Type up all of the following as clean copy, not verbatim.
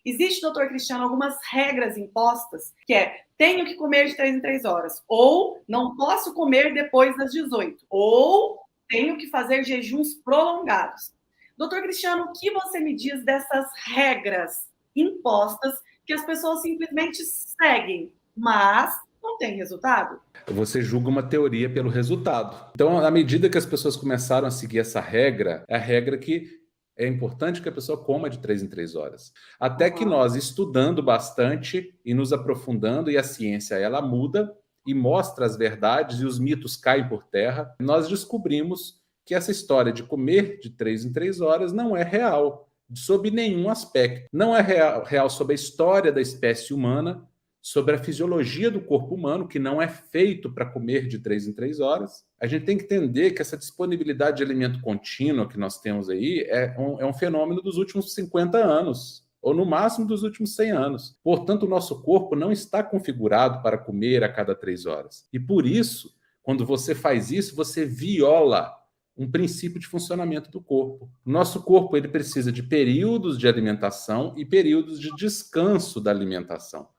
Existe, doutor Cristiano, algumas regras impostas, que é, tenho que comer de 3 em 3 horas, ou não posso comer depois das 18, ou tenho que fazer jejuns prolongados. Doutor Cristiano, o que você me diz dessas regras impostas que as pessoas simplesmente seguem, mas não tem resultado? Você julga uma teoria pelo resultado. Então, à medida que as pessoas começaram a seguir essa regra, é a regra que é importante que a pessoa coma de 3 em 3 horas. Até que nós, estudando bastante e nos aprofundando, e a ciência ela muda e mostra as verdades e os mitos caem por terra, nós descobrimos que essa história de comer de 3 em 3 horas não é real, sob nenhum aspecto. Não é real sobre a história da espécie humana, sobre a fisiologia do corpo humano, que não é feito para comer de 3 em 3 horas. A gente tem que entender que essa disponibilidade de alimento contínua que nós temos aí é um fenômeno dos últimos 50 anos, ou no máximo dos últimos 100 anos. Portanto, o nosso corpo não está configurado para comer a cada 3 horas. E por isso, quando você faz isso, você viola um princípio de funcionamento do corpo. O nosso corpo ele precisa de períodos de alimentação e períodos de descanso da alimentação.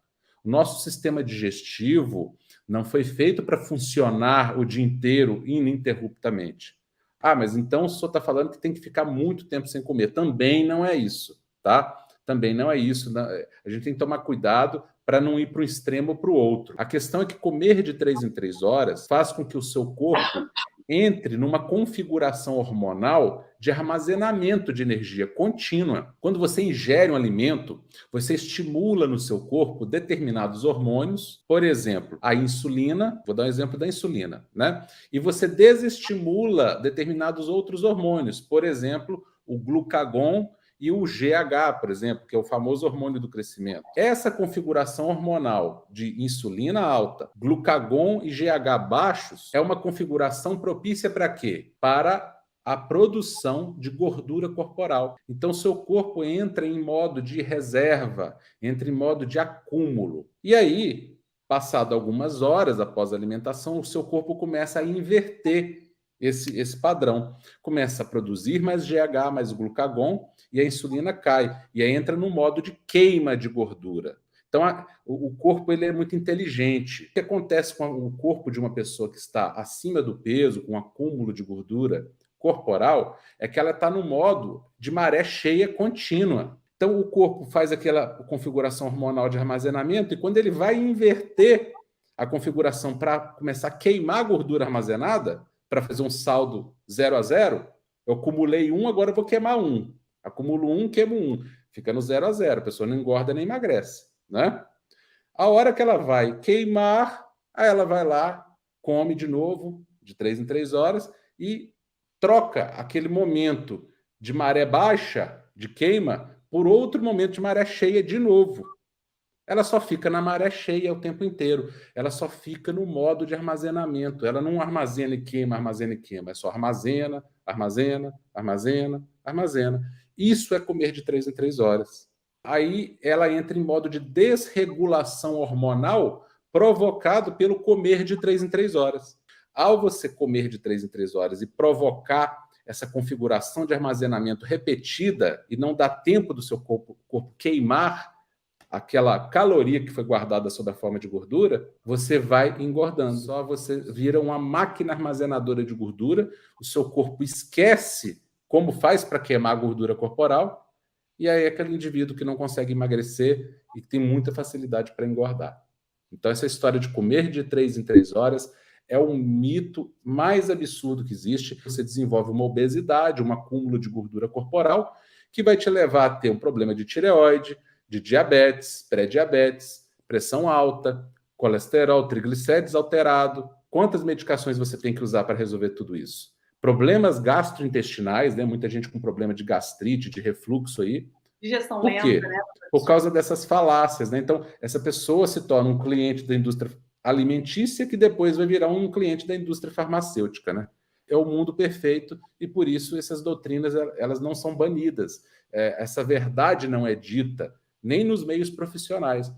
O nosso sistema digestivo não foi feito para funcionar o dia inteiro ininterruptamente. Ah, mas então o senhor está falando que tem que ficar muito tempo sem comer. Também não é isso, tá? Também não é isso. A gente tem que tomar cuidado para não ir para um extremo ou para o outro. A questão é que comer de 3 em 3 horas faz com que o seu corpo entre numa configuração hormonal de armazenamento de energia contínua. Quando você ingere um alimento, você estimula no seu corpo determinados hormônios, por exemplo, a insulina, vou dar um exemplo da insulina, né? E você desestimula determinados outros hormônios, por exemplo, o glucagon e o GH, por exemplo, que é o famoso hormônio do crescimento. Essa configuração hormonal de insulina alta, glucagon e GH baixos é uma configuração propícia para quê? Para a produção de gordura corporal. Então, seu corpo entra em modo de reserva, entra em modo de acúmulo. E aí, passado algumas horas após a alimentação, o seu corpo começa a inverter esse padrão. Começa a produzir mais GH, mais glucagon, e a insulina cai. E aí entra no modo de queima de gordura. Então, o corpo ele é muito inteligente. O que acontece com o corpo de uma pessoa que está acima do peso, com acúmulo de gordura corporal, é que ela está no modo de maré cheia contínua. Então, o corpo faz aquela configuração hormonal de armazenamento, e quando ele vai inverter a configuração para começar a queimar a gordura armazenada, para fazer um saldo 0 a 0, eu acumulei 1, agora eu vou queimar 1. Acumulo 1, queimo 1. Fica no 0 a 0. A pessoa não engorda nem emagrece, né? A hora que ela vai queimar, aí ela vai lá, come de novo, de 3 em 3 horas, e troca aquele momento de maré baixa, de queima, por outro momento de maré cheia de novo. Ela só fica na maré cheia o tempo inteiro. Ela só fica no modo de armazenamento. Ela não armazena e queima, armazena e queima. É só armazena, armazena, armazena, armazena. Isso é comer de 3 em 3 horas. Aí ela entra em modo de desregulação hormonal provocado pelo comer de 3 em 3 horas. Ao você comer de 3 em 3 horas e provocar essa configuração de armazenamento repetida e não dá tempo do seu corpo queimar aquela caloria que foi guardada sob a forma de gordura, você vai engordando. Só você vira uma máquina armazenadora de gordura, o seu corpo esquece como faz para queimar a gordura corporal, e aí é aquele indivíduo que não consegue emagrecer e que tem muita facilidade para engordar. Então, essa história de comer de 3 em 3 horas é o mito mais absurdo que existe. Você desenvolve uma obesidade, um acúmulo de gordura corporal, que vai te levar a ter um problema de tireoide, de diabetes, pré-diabetes, pressão alta, colesterol, triglicérides alterado. Quantas medicações você tem que usar para resolver tudo isso? Problemas gastrointestinais, né? Muita gente com problema de gastrite, de refluxo aí. Digestão Por quê? lenta, né? Por causa dessas falácias, né? Então, essa pessoa se torna um cliente da indústria alimentícia que depois vai virar um cliente da indústria farmacêutica, né? É o mundo perfeito e por isso essas doutrinas elas não são banidas. Essa verdade não é dita nem nos meios profissionais.